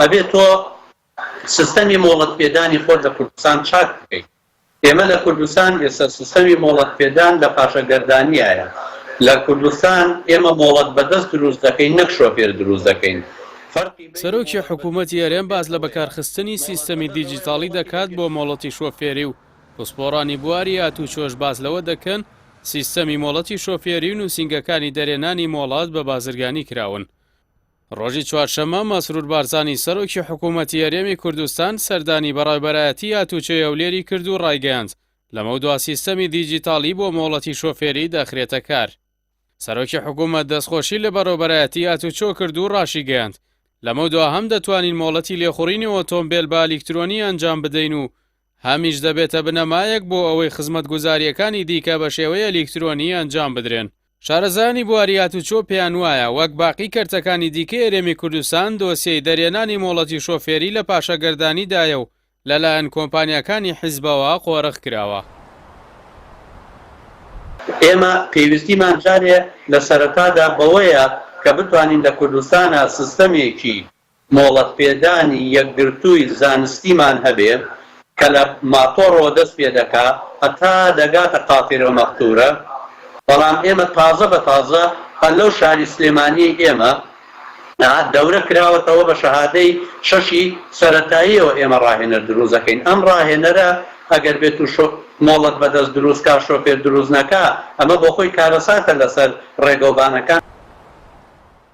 ئەبێت تۆ سیستەمی مۆڵەت پێدانی خۆت لە کوردستان چاک بکەیت. ئێمە لە کوردستان ئێستا سیستەمی مۆڵەت پێدان لە پاشەگەردانیایە. لە کوردستان ئێمە مۆڵەت بەدەست دروست دەکەین، نەک شۆفێر دروست دەکەین. سەرۆکی حکوومەتی هەرێم باز لە بەکارخستنی سیستەمی دیجیتاڵی دەکات بۆ مۆڵەتی شۆفێری و پسپۆڕانی بواری هاتوچۆش باز لەوە دەکەن سیستەمی مۆڵەتی شۆفێری و نووسینگەکانی دەرێنانی مۆڵات بە بازرگانی کراون. ڕۆژی چوارشەممە مەسرور بارزانی سەرۆکی حکوومەتی هەرێمی کوردستان سەردانی بەڕێوەبەرایەتی هاتوچۆی هەولێری کرد و ڕایگەیاند لەمە دوا سیستەمی دیجیتاڵی بۆ مۆڵەتی شۆفێری دەخرێتە کار. سەرۆکی حکوومەت دەستخۆشی لە بەڕێوەبەرایەتی هاتوچۆ کرد و ڕاشی گەیاند لەمە دوا هەم دەتوانین مۆڵەتی لێخوڕینی ئۆتۆمبیل بە ئەلیکترۆنی ئەنجام بدەین و هەمیش دەبێتە بنەمایەک بۆ ئەوەی خزمەتگوزاریەکانی دیکە بە شێوەی ئەلیکترۆنی ئەنجام بدرێن. شارەزانی بواری هاتوچۆ پێیان وایە وەک باقی کەرتەکانی دیکە هەرێمی کوردستان دۆسیەی دەرێنانی مۆڵەتی شۆفێری لە پاشەگەردانیدایە و لەلایەن کۆمپانیەکانی حیزبەوە قۆڕق کراوە. ئێمە پێویستیمان جارێ لە سەرەتادا بەوەیە کە بتوانین لە کوردستانە سیستەمێکی مۆڵەت پێدانی یەکگرتووی زانستیمان هەبێ کە لە ماتۆڕەوە دەست پێ دەکا هەتا دەگاتە قافێرە مەختورە. بەڵام ئێمە تازە بە تازە لەو شاری سلێمانی ئێمە دەورە کراوەتەوە بە شەهادەی شەشی سەرەتاییەوە ئێمە ڕاهێنەر دروست دەکەین. ئەم ڕاهێنەرە ئەگەر بێت و مۆڵەت بەدەست دروستکە شۆفێر دروست نەکا ئەمە بۆ خۆی کارەساتە لەسەر ڕێگەوبانەکان.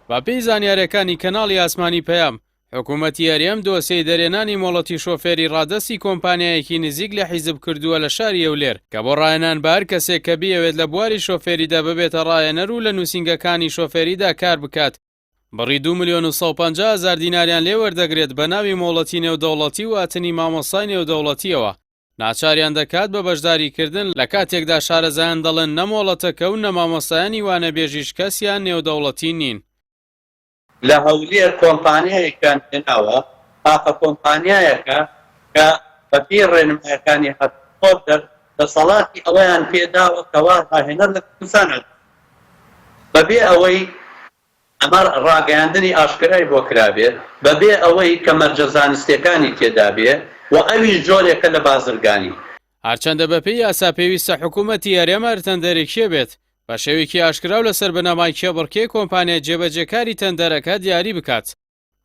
با پێی زانیاریەکانی کەناڵی ئاسمانی پەیام حکوومەتی هەرێم دۆسیەی دەرێنانی مۆڵەتی شۆفێری ڕادەستی کۆمپانیایەکی نزیک لە حیزب کردووە لە شاری هەولێر کە بۆ ڕایەنان بە هەر کەسێک کە بیەوێت لە بواری شۆفێریدا ببێتە ڕایەنەر و لە نووسینگەکانی شۆفێریدا کار بکات بڕی 2,150,000 دیناریان لێ وەردەگرێت بە ناوی مۆڵەتی نێودەوڵەتی و ئاتنی مامۆستای نێودەوڵەتیەوە. ناچاریان دەکات بە بەشداریکردن لە کاتێکدا شارەزایان دەڵێن نەمۆڵەتەکە و نەمامۆستایانی وانەبێژیش کەسیان نێودەوڵەتی نین. لە هەولێر کۆمپانیایەکان هێناوە ئاخە کۆمپانیایەکە کە بەپێی ڕێنمایەکانی هەتۆ دەسەڵاتی ئەوەیان پێداوە کەوا ڕاهێنەر لە کوردستانە بەبێ ئەوەی ئەمە ڕاگەیاندنی ئاشکرای بۆ کرابێت بەبێ ئەوەی کە مەرجە زانستیەکانی تێدا بێ و ئەویش جۆرێکە لە بازرگانی. هەرچەندە بەپێی یاسا پێویستە حکوومەتی هەرێم هەرتەندەرێکیە بێت بە شێوەیەکی ئاشکراو لەسەر بنەمای کێبڕکێ کۆمپانیا جێبەجێکاری تەندەرەکە دیاری بکات.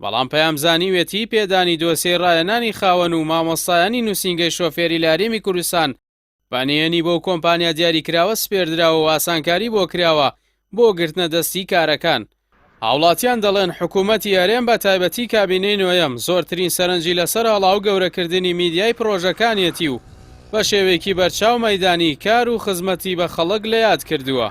بەڵام پەیامزانیوێتی پێدانی دۆسیەی ڕایەنانی خاوەن و مامۆستایانی نووسینگەی شۆفێری لە هەرێمی کوردستان بانیێنی بۆ کۆمپانیا دیاریکراوە سپێردراوە و ئاسانکاری بۆ کراوە بۆ گرتنە دەستی کارەکان. هاوڵاتیان دەڵێن حکوومەتی هەرێم بە تایبەتی کابینەی نوێیەم زۆرترین سەرنجی لەسەر هەڵاو گەورەکردنی میدیای پرۆژەکانیەتی و بە شێوەیەکی بەرچاو مەیدانی کار و خزمەتی بە خەڵک لە یاد کردووە.